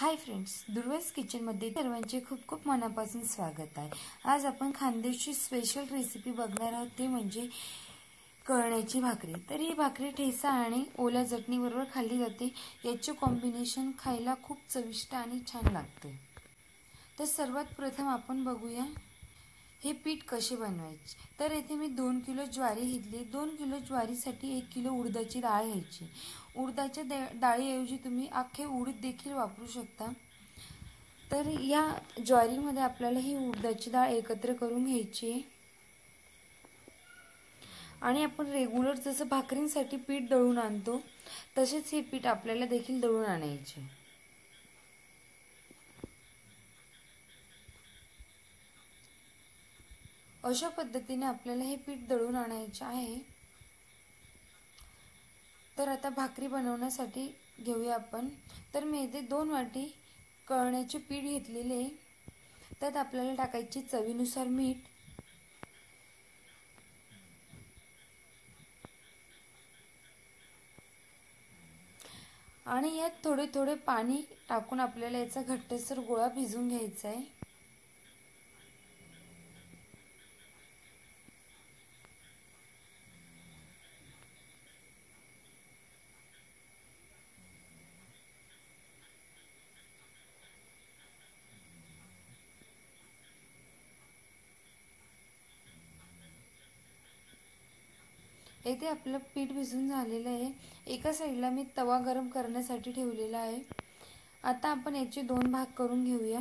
Hi friends, Durvasa किचनमध्ये सर्वांचे खूप खूप मनापासून स्वागत आहे। आज आपण खानदेशी स्पेशल रेसिपी बघणार आहोत, ते म्हणजे कळण्याची भाकरी। तर ही भाकरी ठेचा आणि ओल्या चटणी बरोबर खाल्ली जाते। याचे कॉम्बिनेशन खायला खूप चविष्ट आणि छान लागते। तर सर्वात प्रथम आपण बघूया हे पीठ कसे बनवायचे। तर इथे मी 2 किलो ज्वारी घेतली। 2 किलो ज्वारीसाठी 1 किलो उडदाची डाळ घ्यायची। उडदाच्या डाळीऐवजी तुम्ही अख्खे उडीद देखील वापरू शकता। तर या ज्वारीमध्ये आपल्याला ही उडदाची डाळ एकत्र करून घ्यायची आहे आणि आपण रेग्युलर जसं भाकरींसाठी पीठ दळून आणतो तसेच हे पीठ आपल्याला देखील दळून आणायचे। अशा पद्धतीने आपल्याला हे पीठ दळून आणायचे आहे। तर आता भाकरी बनवण्यासाठी घेऊया आपण। तर मी इथे 2 वाटी कळण्याचे पीठ घेतलेले आहे। त्यात आपल्याला टाकायचे चवीनुसार मीठ, आणि यात थोडे थोडे पाणी टाकून आपल्याला याचा घट्टसर गोळा भिजवून घ्यायचा आहे। इथे आपलं पीठ भिजून झालेलं आहे। एका साईडला मी तवा गरम करण्यासाठी ठेवलेला आहे। आता आपण याचे 2 भाग करून घेऊया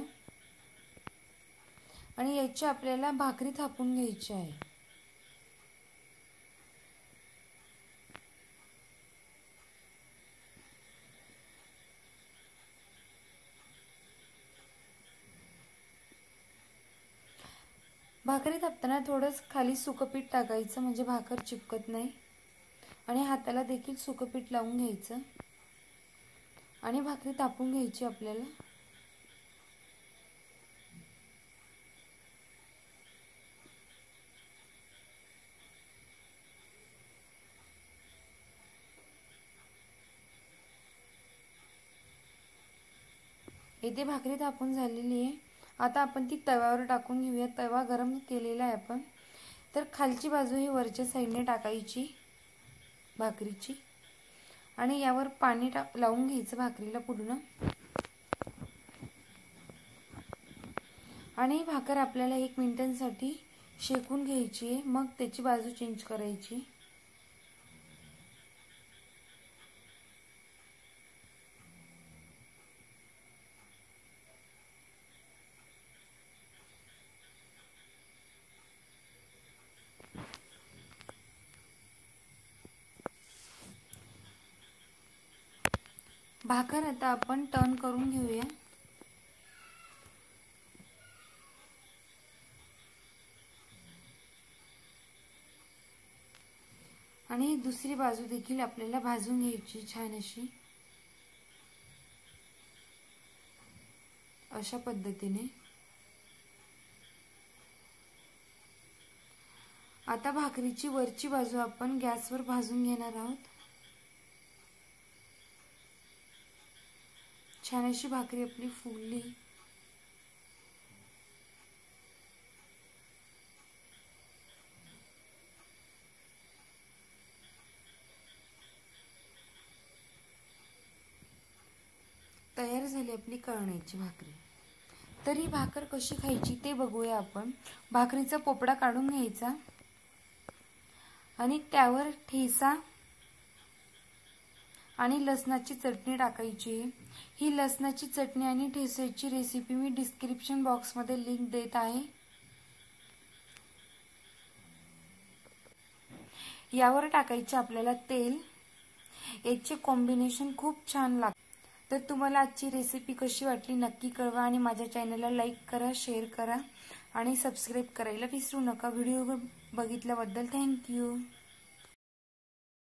आणि याची आपल्याला भाकरी थापून घ्यायची आहे। भाकरी थापताना थोडंच खाली सुकं पीठ टाकायचं, म्हणजे भाकर चिपकत नाही, आणि हाताला देखील सुकं पीठ लावून घ्यायचं आणि भाकरी थापून घ्यायची आपल्याला। इथे भाकरी थापून झालेली आहे। आता आपण ती तव्यावर टाकून घेऊया। तवा गरम केलेला आहे आपण। तर खालची बाजू ही वरच्या साईडने टाकायची भाकरीची, आणि यावर पाणी लावून घ्यायचं भाकरीला पूर्ण, आणि भाकर आपल्याला 1 मिनिटांसाठी शेकून घ्यायची आहे। मग त्याची बाजू चेंज करायची। भाकर आता आपण टर्न करून घेऊया आणि दुसरी बाजू देखील आपल्याला भाजून घ्यायची छान अशी, अशा पद्धतीने। आता भाकरीची वरची बाजू आपण गॅसवर भाजून घेणार आहोत। छान अशी भाकरी आपली फुलली। तयार झाली आपली कळण्याची भाकरी। तर ही भाकर कशी खायची ते बघूया आपण। भाकरीचा पोपडा काढून घ्यायचा आणि त्यावर ठेचा आणि लसणाची चटणी टाकायची। ही लसणाची चटणी आणि ठेचाची रेसिपी मी डिस्क्रिप्शन बॉक्समध्ये लिंक देत आहे। यावर टाकायचे आपल्याला तेल। याचे कॉम्बिनेशन खूप छान लागते। तर तुम्हाला आजची रेसिपी कशी वाटली नक्की कळवा, आणि माझ्या चॅनलला लाईक करा, शेअर करा आणि सबस्क्राइब करायला विसरू नका। व्हिडिओ बघितल्याबद्दल थँक्यू।